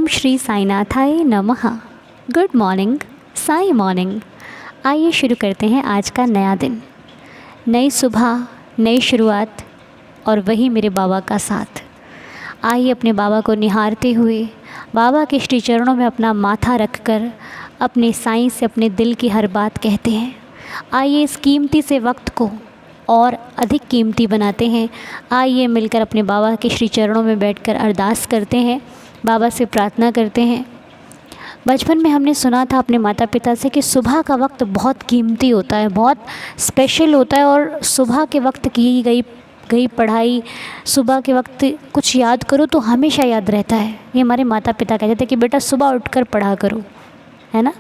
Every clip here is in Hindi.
ओम श्री साईनाथाय नमः। Good morning, Sai morning. आइए शुरू करते हैं आज का नया दिन। नई सुबह, नई शुरुआत और वही मेरे बाबा का साथ। आइए अपने बाबा को निहारते हुए बाबा के श्री चरणों में अपना माथा रखकर अपने साईं से अपने दिल की हर बात कहते हैं। आइए इस कीमती से वक्त को और अधिक कीमती बनाते हैं। आइए मिलकर अपने बाबा के श्री चरणों में बैठकर अरदास करते हैं, बाबा से प्रार्थना करते हैं। बचपन में हमने सुना था अपने माता पिता से कि सुबह का वक्त बहुत कीमती होता है, बहुत स्पेशल होता है और सुबह के वक्त की गई पढ़ाई, सुबह के वक्त कुछ याद करो तो हमेशा याद रहता है। ये हमारे माता पिता कहते थे कि बेटा सुबह उठकर पढ़ा करो, है ना।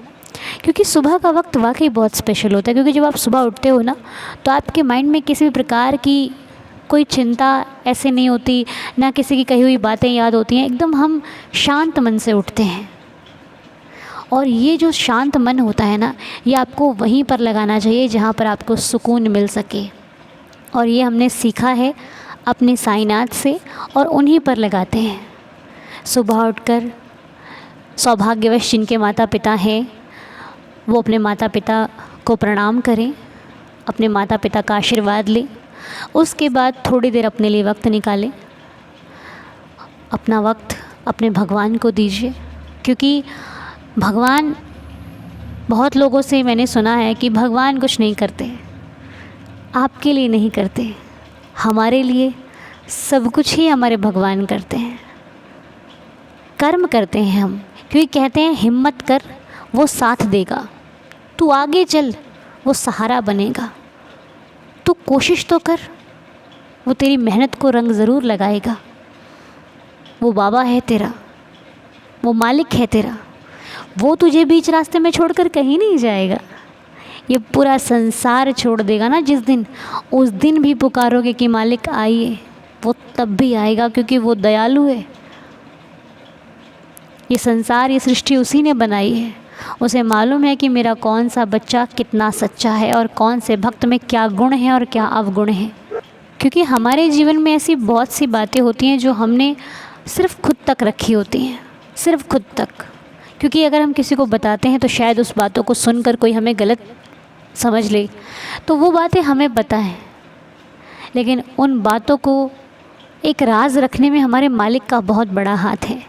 क्योंकि सुबह का वक्त वाकई बहुत स्पेशल होता है। क्योंकि जब आप सुबह उठते हो ना तो आपके माइंड में किसी भी प्रकार की कोई चिंता ऐसे नहीं होती, ना किसी की कही हुई बातें याद होती हैं। एकदम हम शांत मन से उठते हैं और ये जो शांत मन होता है ना, ये आपको वहीं पर लगाना चाहिए जहाँ पर आपको सुकून मिल सके। और ये हमने सीखा है अपने साईनाथ से और उन्हीं पर लगाते हैं। सुबह उठकर सौभाग्यवश जिनके माता पिता हैं वो अपने माता पिता को प्रणाम करें, अपने माता पिता का आशीर्वाद लें। उसके बाद थोड़ी देर अपने लिए वक्त निकालें, अपना वक्त अपने भगवान को दीजिए। क्योंकि भगवान, बहुत लोगों से मैंने सुना है कि भगवान कुछ नहीं करते, आपके लिए नहीं करते, हमारे लिए सब कुछ ही हमारे भगवान करते हैं। कर्म करते हैं हम, क्योंकि कहते हैं हिम्मत कर वो साथ देगा, तू आगे चल वो सहारा बनेगा, तू कोशिश तो कर वो तेरी मेहनत को रंग ज़रूर लगाएगा। वो बाबा है तेरा, वो मालिक है तेरा, वो तुझे बीच रास्ते में छोड़कर कहीं नहीं जाएगा। ये पूरा संसार छोड़ देगा ना जिस दिन, उस दिन भी पुकारोगे कि मालिक आइए, वो तब भी आएगा, क्योंकि वो दयालु है। ये संसार, ये सृष्टि उसी ने बनाई है। उसे मालूम है कि मेरा कौन सा बच्चा कितना सच्चा है और कौन से भक्त में क्या गुण है और क्या अवगुण है। क्योंकि हमारे जीवन में ऐसी बहुत सी बातें होती हैं जो हमने सिर्फ खुद तक रखी होती हैं, सिर्फ खुद तक। क्योंकि अगर हम किसी को बताते हैं तो शायद उस बातों को सुनकर कोई हमें गलत समझ ले, तो वो बातें हमें पता है। लेकिन उन बातों को एक राज रखने में हमारे मालिक का बहुत बड़ा हाथ है।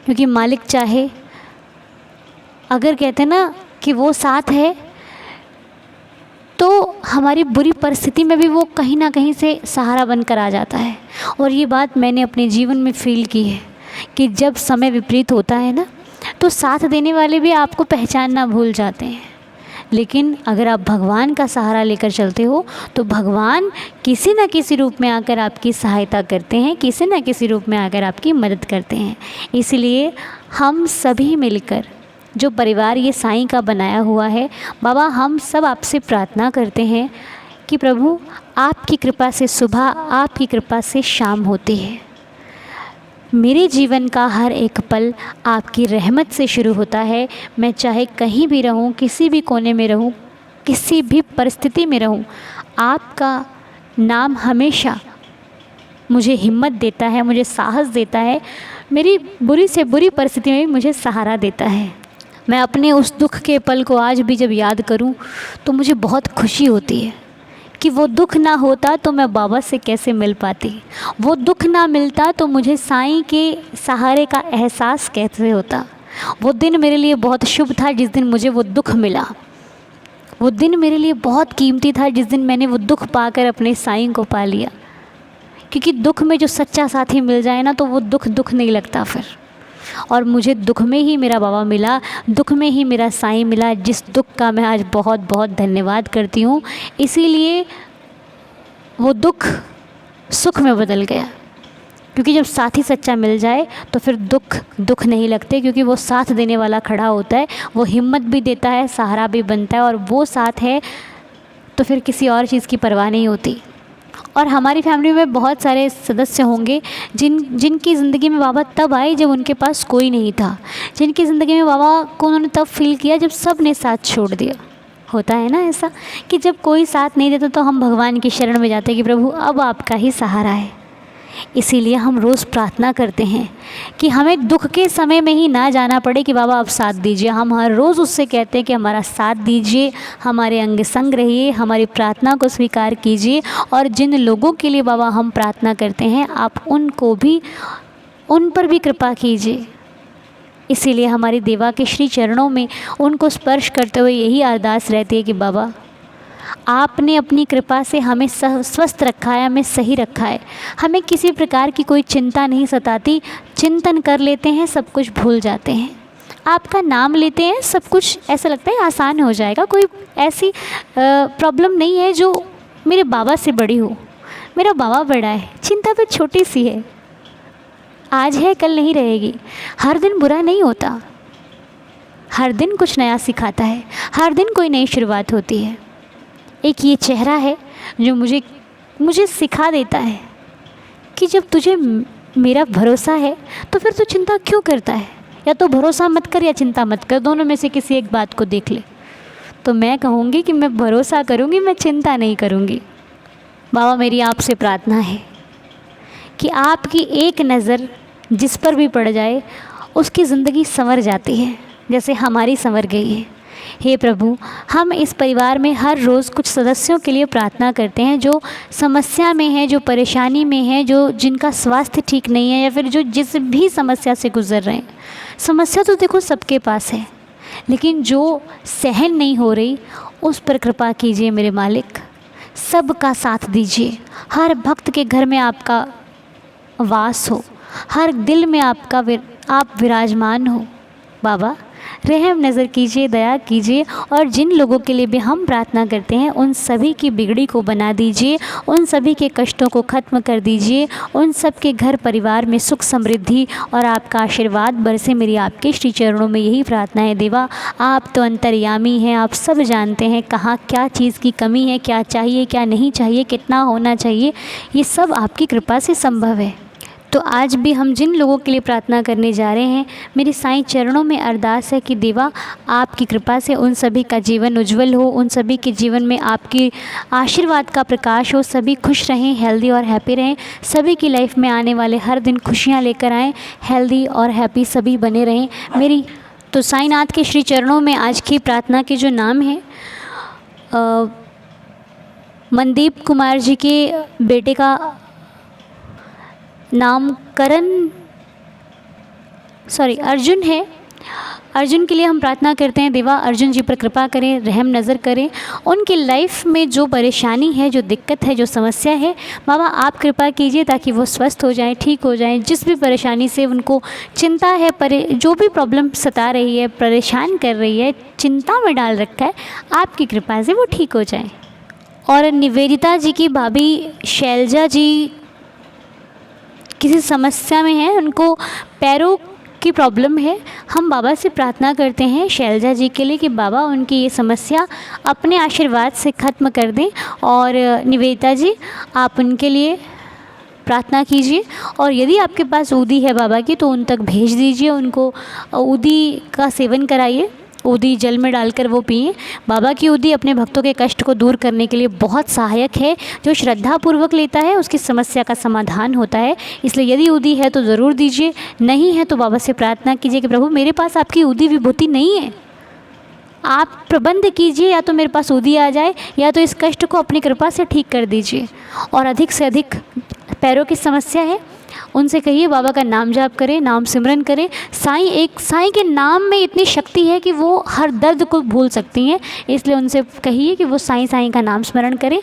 क्योंकि मालिक चाहे, अगर कहते ना कि वो साथ है, तो हमारी बुरी परिस्थिति में भी वो कहीं ना कहीं से सहारा बनकर आ जाता है। और ये बात मैंने अपने जीवन में फील की है कि जब समय विपरीत होता है ना, तो साथ देने वाले भी आपको पहचानना भूल जाते हैं। लेकिन अगर आप भगवान का सहारा लेकर चलते हो तो भगवान किसी न किसी रूप में आकर आपकी सहायता करते हैं, किसी न किसी रूप में आकर आपकी मदद करते हैं। इसलिए हम सभी मिलकर, जो परिवार ये साईं का बनाया हुआ है, बाबा हम सब आपसे प्रार्थना करते हैं कि प्रभु आपकी कृपा से सुबह, आपकी कृपा से शाम होती है। मेरे जीवन का हर एक पल आपकी रहमत से शुरू होता है। मैं चाहे कहीं भी रहूं, किसी भी कोने में रहूं, किसी भी परिस्थिति में रहूं, आपका नाम हमेशा मुझे हिम्मत देता है, मुझे साहस देता है, मेरी बुरी से बुरी परिस्थिति में भी मुझे सहारा देता है। मैं अपने उस दुख के पल को आज भी जब याद करूं तो मुझे बहुत खुशी होती है कि वो दुख ना होता तो मैं बाबा से कैसे मिल पाती, वो दुख ना मिलता तो मुझे साईं के सहारे का एहसास कैसे होता। वो दिन मेरे लिए बहुत शुभ था जिस दिन मुझे वो दुख मिला। वो दिन मेरे लिए बहुत कीमती था जिस दिन मैंने वो दुख पाकर अपने साईं को पा लिया। क्योंकि दुख में जो सच्चा साथी मिल जाए ना, तो वो दुख नहीं लगता फिर। और मुझे दुख में ही मेरा बाबा मिला, दुख में ही मेरा साईं मिला, जिस दुख का मैं आज बहुत बहुत धन्यवाद करती हूँ। इसीलिए वो दुख सुख में बदल गया। क्योंकि जब साथी सच्चा मिल जाए तो फिर दुख नहीं लगते, क्योंकि वो साथ देने वाला खड़ा होता है, वो हिम्मत भी देता है, सहारा भी बनता है, और वो साथ है तो फिर किसी और चीज़ की परवाह नहीं होती। और हमारी फैमिली में बहुत सारे सदस्य होंगे जिनकी ज़िंदगी में बाबा तब आए जब उनके पास कोई नहीं था, जिनकी ज़िंदगी में बाबा को उन्होंने तब फील किया जब सब ने साथ छोड़ दिया। होता है ना ऐसा कि जब कोई साथ नहीं देता तो हम भगवान की शरण में जाते हैं कि प्रभु अब आपका ही सहारा है। इसीलिए हम रोज़ प्रार्थना करते हैं कि हमें दुख के समय में ही ना जाना पड़े कि बाबा आप साथ दीजिए। हम हर रोज़ उससे कहते हैं कि हमारा साथ दीजिए, हमारे अंग संग रहिए, हमारी प्रार्थना को स्वीकार कीजिए। और जिन लोगों के लिए बाबा हम प्रार्थना करते हैं आप उन पर भी कृपा कीजिए। इसीलिए हमारी देवा के श्री चरणों में उनको स्पर्श करते हुए यही अरदास रहती है कि बाबा आपने अपनी कृपा से हमें स्वस्थ रखा है, हमें सही रखा है, हमें किसी प्रकार की कोई चिंता नहीं सताती। चिंतन कर लेते हैं सब कुछ भूल जाते हैं, आपका नाम लेते हैं सब कुछ ऐसा लगता है आसान हो जाएगा। कोई ऐसी प्रॉब्लम नहीं है जो मेरे बाबा से बड़ी हो। मेरा बाबा बड़ा है, चिंता तो छोटी सी है, आज है कल नहीं रहेगी। हर दिन बुरा नहीं होता, हर दिन कुछ नया सिखाता है, हर दिन कोई नई शुरुआत होती है। एक ये चेहरा है जो मुझे सिखा देता है कि जब तुझे मेरा भरोसा है तो फिर तू चिंता क्यों करता है। या तो भरोसा मत कर या चिंता मत कर, दोनों में से किसी एक बात को देख ले। तो मैं कहूँगी कि मैं भरोसा करूँगी, मैं चिंता नहीं करूँगी। बाबा मेरी आपसे प्रार्थना है कि आपकी एक नज़र जिस पर भी पड़ जाए उसकी ज़िंदगी संवर जाती है जैसे हमारी संवर गई है। हे प्रभु, हम इस परिवार में हर रोज़ कुछ सदस्यों के लिए प्रार्थना करते हैं जो समस्या में है, जो परेशानी में है, जो जिनका स्वास्थ्य ठीक नहीं है, या फिर जो जिस भी समस्या से गुज़र रहे हैं। समस्या तो देखो सबके पास है, लेकिन जो सहन नहीं हो रही उस पर कृपा कीजिए मेरे मालिक। सबका साथ दीजिए, हर भक्त के घर में आपका वास हो, हर दिल में आप विराजमान हो। बाबा रहम नज़र कीजिए, दया कीजिए, और जिन लोगों के लिए भी हम प्रार्थना करते हैं उन सभी की बिगड़ी को बना दीजिए, उन सभी के कष्टों को ख़त्म कर दीजिए, उन सब के घर परिवार में सुख समृद्धि और आपका आशीर्वाद बरसे। मेरी आपके श्री चरणों में यही प्रार्थना है देवा। आप तो अंतर्यामी हैं, आप सब जानते हैं कहाँ क्या चीज़ की कमी है, क्या चाहिए क्या नहीं चाहिए, कितना होना चाहिए, ये सब आपकी कृपा से संभव है। तो आज भी हम जिन लोगों के लिए प्रार्थना करने जा रहे हैं, मेरी साईं चरणों में अरदास है कि देवा आपकी कृपा से उन सभी का जीवन उज्जवल हो, उन सभी के जीवन में आपकी आशीर्वाद का प्रकाश हो, सभी खुश रहें, हेल्दी और हैप्पी रहें, सभी की लाइफ में आने वाले हर दिन खुशियाँ लेकर आएँ, हेल्दी और हैप्पी सभी बने रहें। मेरी तो साईनाथ के श्री चरणों में आज की प्रार्थना के जो नाम है, मनदीप कुमार जी के बेटे का नाम अर्जुन है। अर्जुन के लिए हम प्रार्थना करते हैं देवा अर्जुन जी पर कृपा करें, रहम नज़र करें। उनकी लाइफ में जो परेशानी है, जो दिक्कत है, जो समस्या है, बाबा आप कृपा कीजिए ताकि वो स्वस्थ हो जाएं, ठीक हो जाएं। जिस भी परेशानी से उनको चिंता है, जो भी प्रॉब्लम सता रही है, परेशान कर रही है, चिंता में डाल रखा है, आपकी कृपा से वो ठीक हो जाएं। और निवेदिता जी की भाभी शैलजा जी किसी समस्या में है, उनको पैरों की प्रॉब्लम है। हम बाबा से प्रार्थना करते हैं शैलजा जी के लिए कि बाबा उनकी ये समस्या अपने आशीर्वाद से ख़त्म कर दें। और निवेदिता जी आप उनके लिए प्रार्थना कीजिए, और यदि आपके पास ऊदी है बाबा की तो उन तक भेज दीजिए, उनको ऊदी का सेवन कराइए, ऊदी जल में डालकर वो पिए। बाबा की ऊदी अपने भक्तों के कष्ट को दूर करने के लिए बहुत सहायक है। जो श्रद्धापूर्वक लेता है उसकी समस्या का समाधान होता है। इसलिए यदि ऊदी है तो ज़रूर दीजिए, नहीं है तो बाबा से प्रार्थना कीजिए कि प्रभु मेरे पास आपकी ऊदी विभूति नहीं है, आप प्रबंध कीजिए, या तो मेरे पास ऊदी आ जाए या तो इस कष्ट को अपनी कृपा से ठीक कर दीजिए। और अधिक से अधिक पैरों की समस्या है उनसे कहिए बाबा का नाम जाप करें, नाम सिमरन करें। साईं के नाम में इतनी शक्ति है कि वो हर दर्द को भूल सकती हैं, इसलिए उनसे कहिए कि वो साईं का नाम स्मरण करें,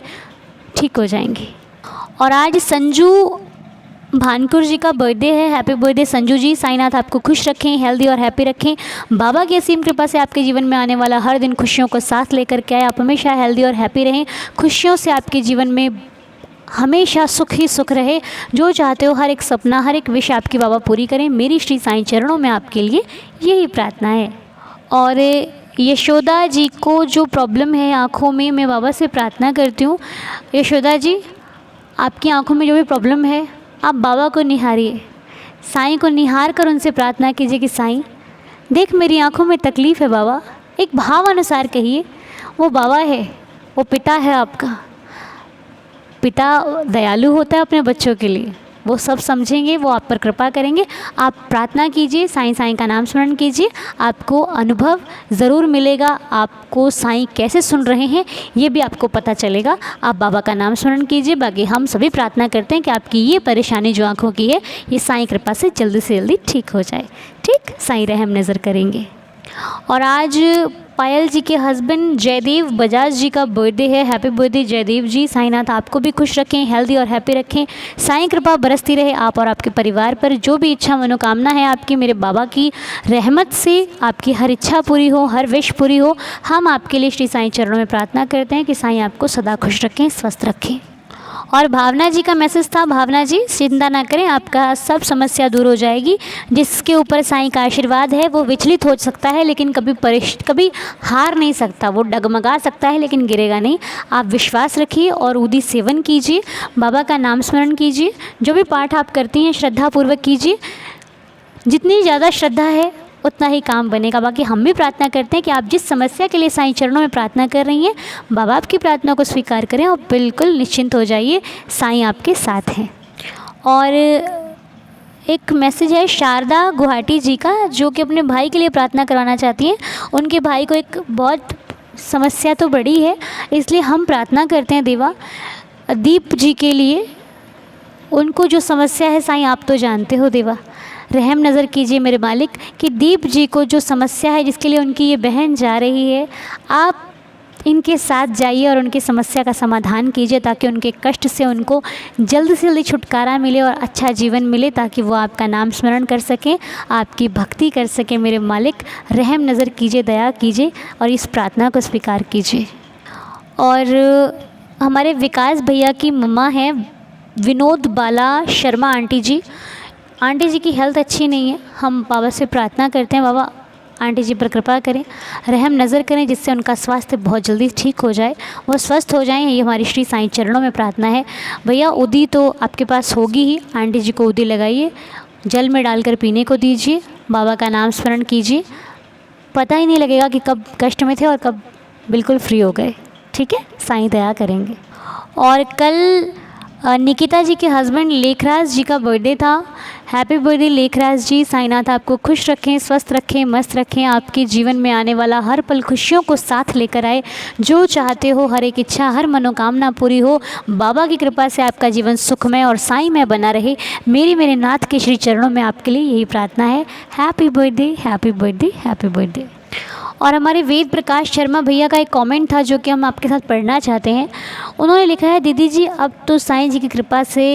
ठीक हो जाएंगे। और आज संजू भानकुर जी का बर्थडे है। हैप्पी बर्थडे संजू जी। साईनाथ आपको खुश रखें, हेल्दी और हैप्पी रखें। बाबा की असीम कृपा से आपके जीवन में आने वाला हर दिन खुशियों को साथ लेकर के आए। आप हमेशा हेल्दी और हैप्पी रहें, खुशियों से आपके जीवन में हमेशा सुख ही सुख रहे। जो चाहते हो हर एक सपना, हर एक विश आपकी बाबा पूरी करें। मेरी श्री साईं चरणों में आपके लिए यही प्रार्थना है। और यशोदा जी को जो प्रॉब्लम है आँखों में, मैं बाबा से प्रार्थना करती हूँ, यशोदा जी आपकी आँखों में जो भी प्रॉब्लम है आप बाबा को निहारिए, साईं को निहार कर उनसे प्रार्थना कीजिए कि साईं देख मेरी आँखों में तकलीफ़ है बाबा। एक भाव अनुसार कहिए, वो बाबा है, वो पिता है आपका। पिता दयालु होता है अपने बच्चों के लिए, वो सब समझेंगे, वो आप पर कृपा करेंगे। आप प्रार्थना कीजिए, साईं साईं का नाम स्मरण कीजिए, आपको अनुभव ज़रूर मिलेगा। आपको साईं कैसे सुन रहे हैं ये भी आपको पता चलेगा। आप बाबा का नाम स्मरण कीजिए। बाकी हम सभी प्रार्थना करते हैं कि आपकी ये परेशानी जो आँखों की है ये साईं कृपा से जल्दी ठीक हो जाए। ठीक, साईं रहम नज़र करेंगे। और आज पायल जी के हस्बैंड जयदेव बजाज जी का बर्थडे है। हैप्पी बर्थडे जयदेव जी। साईंनाथ आपको भी खुश रखें, हेल्दी और हैप्पी रखें। साईं कृपा बरसती रहे आप और आपके परिवार पर। जो भी इच्छा मनोकामना है आपकी, मेरे बाबा की रहमत से आपकी हर इच्छा पूरी हो, हर विश पूरी हो। हम आपके लिए श्री साईं चरणों में प्रार्थना करते हैं कि साईं आपको सदा खुश रखें, स्वस्थ रखें। और भावना जी का मैसेज था। भावना जी चिंता ना करें, आपका सब समस्या दूर हो जाएगी। जिसके ऊपर साईं का आशीर्वाद है वो विचलित हो सकता है लेकिन कभी हार नहीं सकता। वो डगमगा सकता है लेकिन गिरेगा नहीं। आप विश्वास रखिए और उदी सेवन कीजिए, बाबा का नाम स्मरण कीजिए। जो भी पाठ आप करती हैं श्रद्धापूर्वक कीजिए। जितनी ज़्यादा श्रद्धा है उतना ही काम बनेगा। बाकी हम भी प्रार्थना करते हैं कि आप जिस समस्या के लिए साईं चरणों में प्रार्थना कर रही हैं, बाबा आपकी प्रार्थना को स्वीकार करें और बिल्कुल निश्चिंत हो जाइए, साईं आपके साथ हैं। और एक मैसेज है शारदा गुवाहाटी जी का, जो कि अपने भाई के लिए प्रार्थना करवाना चाहती हैं। उनके भाई को एक बहुत समस्या तो बड़ी है, इसलिए हम प्रार्थना करते हैं देवा दीप जी के लिए। उनको जो समस्या है साईं आप तो जानते हो देवा, रहम नज़र कीजिए मेरे मालिक कि दीप जी को जो समस्या है जिसके लिए उनकी ये बहन जा रही है, आप इनके साथ जाइए और उनकी समस्या का समाधान कीजिए ताकि उनके कष्ट से उनको जल्द से जल्दी छुटकारा मिले और अच्छा जीवन मिले, ताकि वो आपका नाम स्मरण कर सकें, आपकी भक्ति कर सकें। मेरे मालिक रहम नज़र कीजिए, दया कीजिए और इस प्रार्थना को स्वीकार कीजिए। और हमारे विकास भैया की मम्मा हैं विनोद बाला शर्मा आंटी जी। आंटी जी की हेल्थ अच्छी नहीं है। हम बाबा से प्रार्थना करते हैं बाबा आंटी जी पर कृपा करें, रहम नज़र करें, जिससे उनका स्वास्थ्य बहुत जल्दी ठीक हो जाए, वो स्वस्थ हो जाएं। ये हमारी श्री साईं चरणों में प्रार्थना है। भैया उदी तो आपके पास होगी ही, आंटी जी को उदी लगाइए, जल में डालकर पीने को दीजिए, बाबा का नाम स्मरण कीजिए। पता ही नहीं लगेगा कि कब कष्ट में थे और कब बिल्कुल फ्री हो गए। ठीक है, साईं दया करेंगे। और कल निकिता जी के हस्बैंड लेखराज जी का बर्थडे था। हैप्पी बर्थडे लेखराज जी। साईंनाथ आपको खुश रखें, स्वस्थ रखें, मस्त रखें। आपके जीवन में आने वाला हर पल खुशियों को साथ लेकर आए। जो चाहते हो हर एक इच्छा, हर मनोकामना पूरी हो। बाबा की कृपा से आपका जीवन सुखमय और साईंमय बना रहे। मेरे नाथ के श्री चरणों में आपके लिए यही प्रार्थना है। Happy birthday, happy birthday, happy birthday. और हमारे वेद प्रकाश शर्मा भैया का एक कमेंट था जो कि हम आपके साथ पढ़ना चाहते हैं। उन्होंने लिखा है, दीदी जी अब तो साईं जी की कृपा से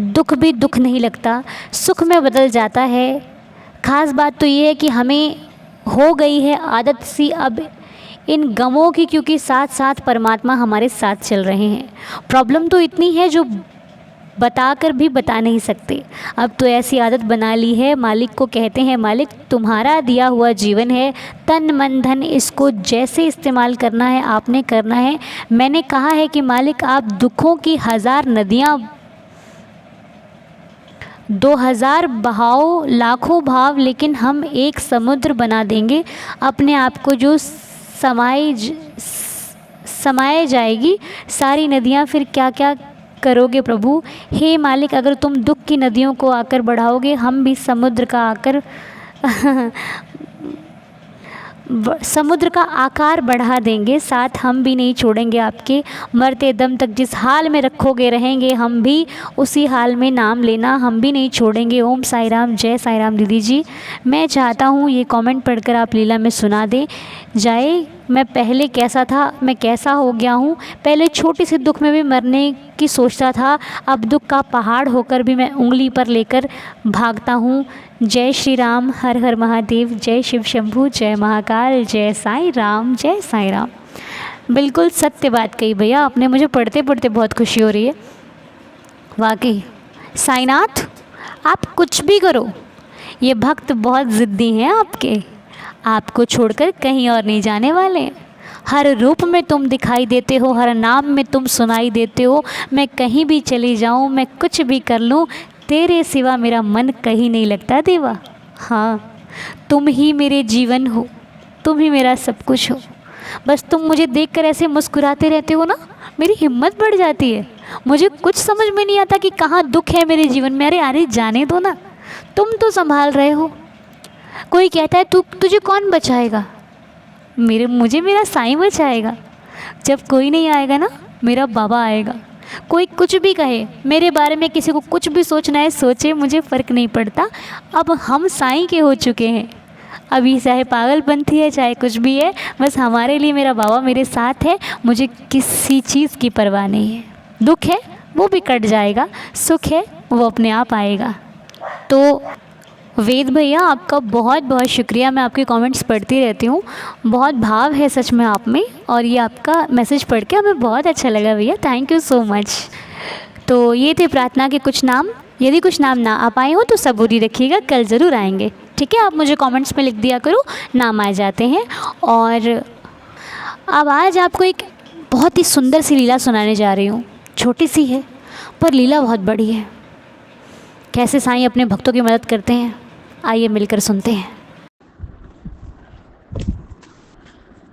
दुख भी दुख नहीं लगता, सुख में बदल जाता है। ख़ास बात तो ये है कि हमें हो गई है आदत सी अब इन गमों की, क्योंकि साथ साथ परमात्मा हमारे साथ चल रहे हैं। प्रॉब्लम तो इतनी है जो बताकर भी बता नहीं सकते। अब तो ऐसी आदत बना ली है, मालिक को कहते हैं मालिक तुम्हारा दिया हुआ जीवन है, तन मन धन इसको जैसे इस्तेमाल करना है आपने करना है। मैंने कहा है कि मालिक आप दुखों की 1000 नदियाँ 2000 बहाओ लाखों भाव, लेकिन हम एक समुद्र बना देंगे अपने आप को जो समाए जाएगी सारी नदियाँ। फिर क्या क्या करोगे प्रभु। हे मालिक अगर तुम दुख की नदियों को आकर बढ़ाओगे, हम भी समुद्र का आकर समुद्र का आकार बढ़ा देंगे, साथ हम भी नहीं छोड़ेंगे आपके। मरते दम तक जिस हाल में रखोगे रहेंगे हम भी उसी हाल में, नाम लेना हम भी नहीं छोड़ेंगे। ओम साई राम, जय साई राम। दीदी जी मैं चाहता हूँ ये कमेंट पढ़कर आप लीला में सुना दें जाए। मैं पहले कैसा था, मैं कैसा हो गया हूँ। पहले छोटे से दुख में भी मरने की सोचता था, अब दुख का पहाड़ होकर भी मैं उंगली पर लेकर भागता हूँ। जय श्री राम, हर हर महादेव, जय शिव शंभू, जय महाकाल, जय साईं राम, जय साईं राम। बिल्कुल सत्य बात कही भैया आपने, मुझे पढ़ते पढ़ते बहुत खुशी हो रही है। वाकई साईंनाथ आप कुछ भी करो, ये भक्त बहुत ज़िद्दी हैं आपके, आपको छोड़कर कहीं और नहीं जाने वाले। हर रूप में तुम दिखाई देते हो, हर नाम में तुम सुनाई देते हो। मैं कहीं भी चली जाऊँ, मैं कुछ भी कर लूँ, तेरे सिवा मेरा मन कहीं नहीं लगता देवा। हाँ तुम ही मेरे जीवन हो, तुम ही मेरा सब कुछ हो। बस तुम मुझे देखकर ऐसे मुस्कुराते रहते हो ना, मेरी हिम्मत बढ़ जाती है। मुझे कुछ समझ में नहीं आता कि कहाँ दुख है मेरे जीवन में। अरे जाने दो ना, तुम तो संभाल रहे हो। कोई कहता है तुझे कौन बचाएगा? मुझे मेरा साईं बचाएगा। जब कोई नहीं आएगा ना, मेरा बाबा आएगा। कोई कुछ भी कहे मेरे बारे में, किसी को कुछ भी सोचना है सोचे, मुझे फ़र्क नहीं पड़ता। अब हम साईं के हो चुके हैं। अभी चाहे पागलपंथी है, चाहे कुछ भी है, बस हमारे लिए मेरा बाबा मेरे साथ है। मुझे किसी चीज़ की परवाह नहीं है। दुख है वो भी कट जाएगा, सुख है वो अपने आप आएगा। तो वेद भैया, आपका बहुत बहुत शुक्रिया। मैं आपके कमेंट्स पढ़ती रहती हूँ, बहुत भाव है सच में आप में, और ये आपका मैसेज पढ़ के हमें बहुत अच्छा लगा भैया, थैंक यू सो मच। तो ये थे प्रार्थना के कुछ नाम। यदि कुछ नाम ना आ पाए हो तो सबूरी रखिएगा, कल ज़रूर आएंगे, ठीक है? आप मुझे कमेंट्स में लिख दिया करो, नाम आ जाते हैं। और अब आज आपको एक बहुत ही सुंदर सी लीला सुनाने जा रही हूँ। छोटी सी है पर लीला बहुत बड़ी है। कैसे साईं अपने भक्तों की मदद करते हैं, आइए मिलकर सुनते हैं।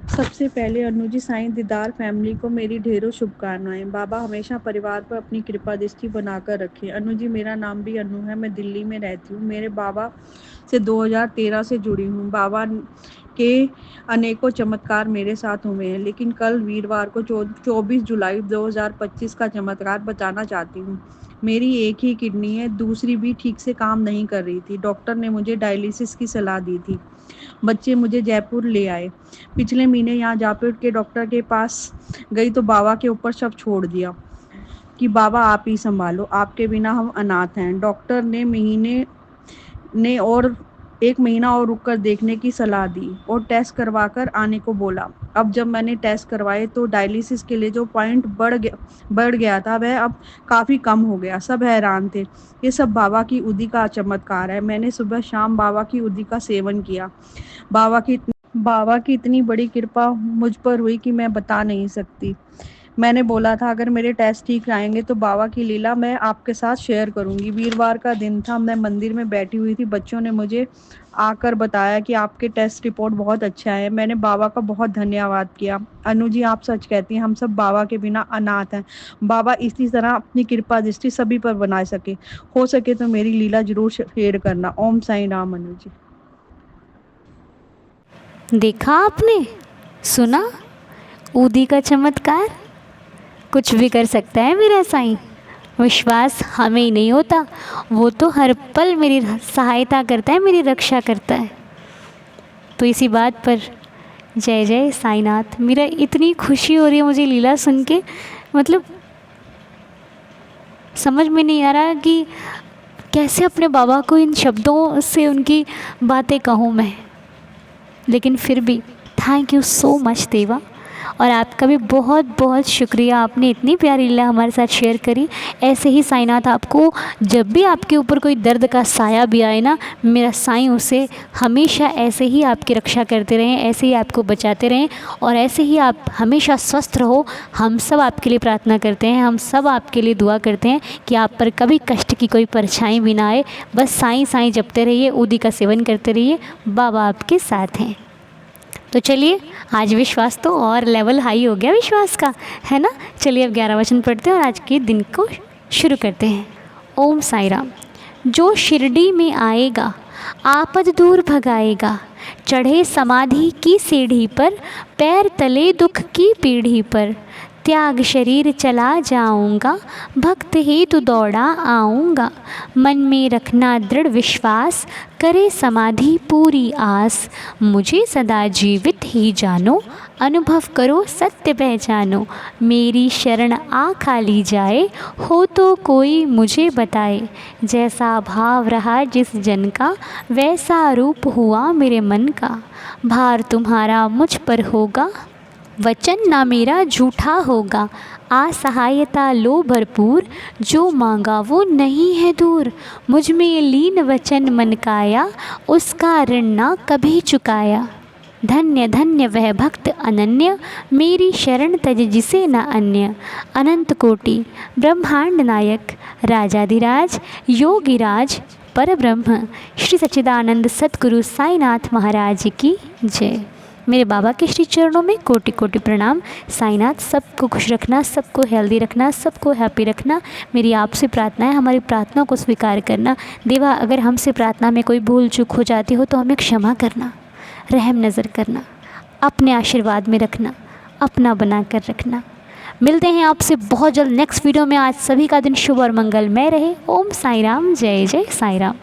सबसे पहले अनु जी, साईं दीदार फैमिली को मेरी ढेरों शुभकामनाएं। बाबा हमेशा परिवार पर अपनी कृपा दृष्टि बनाकर रखें। अनु जी, मेरा नाम भी अनु है, मैं दिल्ली में रहती हूँ। मेरे बाबा से 2013 से जुड़ी हूँ। बाबा के अनेकों चमत्कार मेरे साथ हुए हैं, लेकिन कल वीरवार को 24 जुलाई 2025 का चमत्कार बताना चाहती हूँ। मेरी एक ही किडनी है, दूसरी भी ठीक से काम नहीं कर रही थी। डॉक्टर ने मुझे डायलिसिस की सलाह दी थी। बच्चे मुझे जयपुर ले आए। पिछले महीने यहाँ जयपुर के डॉक्टर के पास गई तो बाबा के ऊपर सब छोड़ दिया कि बाबा आप ही संभालो, आपके बिना हम अनाथ हैं। डॉक्टर ने और 1 महीना और रुककर देखने की सलाह दी और टेस्ट करवा कर आने को बोला। अब जब मैंने टेस्ट करवाए तो डायलिसिस के लिए जो पॉइंट बढ़ गया था वह अब काफ़ी कम हो गया। सब हैरान थे। ये सब बाबा की उदी का चमत्कार है। मैंने सुबह शाम बाबा की उदी का सेवन किया। बाबा की इतनी बड़ी कृपा मुझ पर हुई कि मैं बता नहीं सकती। मैंने बोला था अगर मेरे टेस्ट ठीक आएंगे तो बाबा की लीला मैं आपके साथ शेयर करूंगी। वीरवार का दिन था, मैं मंदिर में बैठी हुई थी। बच्चों ने मुझे आकर बताया कि आपके टेस्ट रिपोर्ट बहुत अच्छा है। मैंने बाबा का बहुत धन्यवाद किया। अनु जी, आप सच कहती हैं, हम सब बाबा के बिना अनाथ हैं। बाबा इसी तरह अपनी कृपा दृष्टि सभी पर बना सके। हो सके तो मेरी लीला जरूर शेयर करना। ओम साईं राम। अनु जी, देखा आपने, सुना उदी का चमत्कार? कुछ भी कर सकता है मेरा साईं। विश्वास हमें ही नहीं होता, वो तो हर पल मेरी सहायता करता है, मेरी रक्षा करता है। तो इसी बात पर जय जय साईनाथ। मेरा इतनी खुशी हो रही है मुझे लीला सुन के, मतलब समझ में नहीं आ रहा कि कैसे अपने बाबा को इन शब्दों से उनकी बातें कहूँ मैं। लेकिन फिर भी थैंक यू सो मच देवा, और आपका भी बहुत बहुत शुक्रिया, आपने इतनी प्यारी लीला हमारे साथ शेयर करी। ऐसे ही साईनाथ आपको जब भी आपके ऊपर कोई दर्द का साया भी आए ना, मेरा साईं उसे हमेशा ऐसे ही आपकी रक्षा करते रहें, ऐसे ही आपको बचाते रहें, और ऐसे ही आप हमेशा स्वस्थ रहो। हम सब आपके लिए प्रार्थना करते हैं, हम सब आपके लिए दुआ करते हैं कि आप पर कभी कष्ट की कोई परछाई भी ना आए। बस साईं साईं जपते रहिए, उदी का सेवन करते रहिए, बाबा आपके साथ हैं। तो चलिए, आज विश्वास तो और लेवल हाई हो गया विश्वास का, है ना? चलिए अब 11 वचन पढ़ते हैं और आज के दिन को शुरू करते हैं। ओम साई राम। जो शिरडी में आएगा आपद दूर भगाएगा, चढ़े समाधि की सीढ़ी पर, पैर तले दुख की पीढ़ी पर, त्याग शरीर चला जाऊंगा, भक्त हेतु दौड़ा आऊँगा, मन में रखना दृढ़ विश्वास, करे समाधि पूरी आस, मुझे सदा जीवित ही जानो, अनुभव करो सत्य पहचानो, मेरी शरण आ खाली जाए, हो तो कोई मुझे बताए, जैसा भाव रहा जिस जन का, वैसा रूप हुआ मेरे मन का, भार तुम्हारा मुझ पर होगा, वचन ना मेरा झूठा होगा, असहायता लो भरपूर, जो मांगा वो नहीं है दूर, मुझ में लीन वचन मन काया, उसका ऋण ना कभी चुकाया, धन्य धन्य वह भक्त अनन्य, मेरी शरण तज जिसे न अन्य, अनंत कोटि ब्रह्मांड नायक, राजाधिराज योगिराज परब्रह्म, श्री सच्चिदानंद सद्गुरु साईनाथ महाराज की जय। मेरे बाबा के श्री चरणों में कोटि कोटि प्रणाम। साईनाथ सबको खुश रखना, सबको हेल्दी रखना, सबको हैप्पी रखना। मेरी आपसे प्रार्थना है, हमारी प्रार्थना को स्वीकार करना। देवा, अगर हमसे प्रार्थना में कोई भूल चूक हो जाती हो तो हमें क्षमा करना, रहम नज़र करना, अपने आशीर्वाद में रखना, अपना बना कर रखना। मिलते हैं आपसे बहुत जल्द नेक्स्ट वीडियो में। आज सभी का दिन शुभ और मंगलमय रहे। ओम साई राम, जय जय साई राम।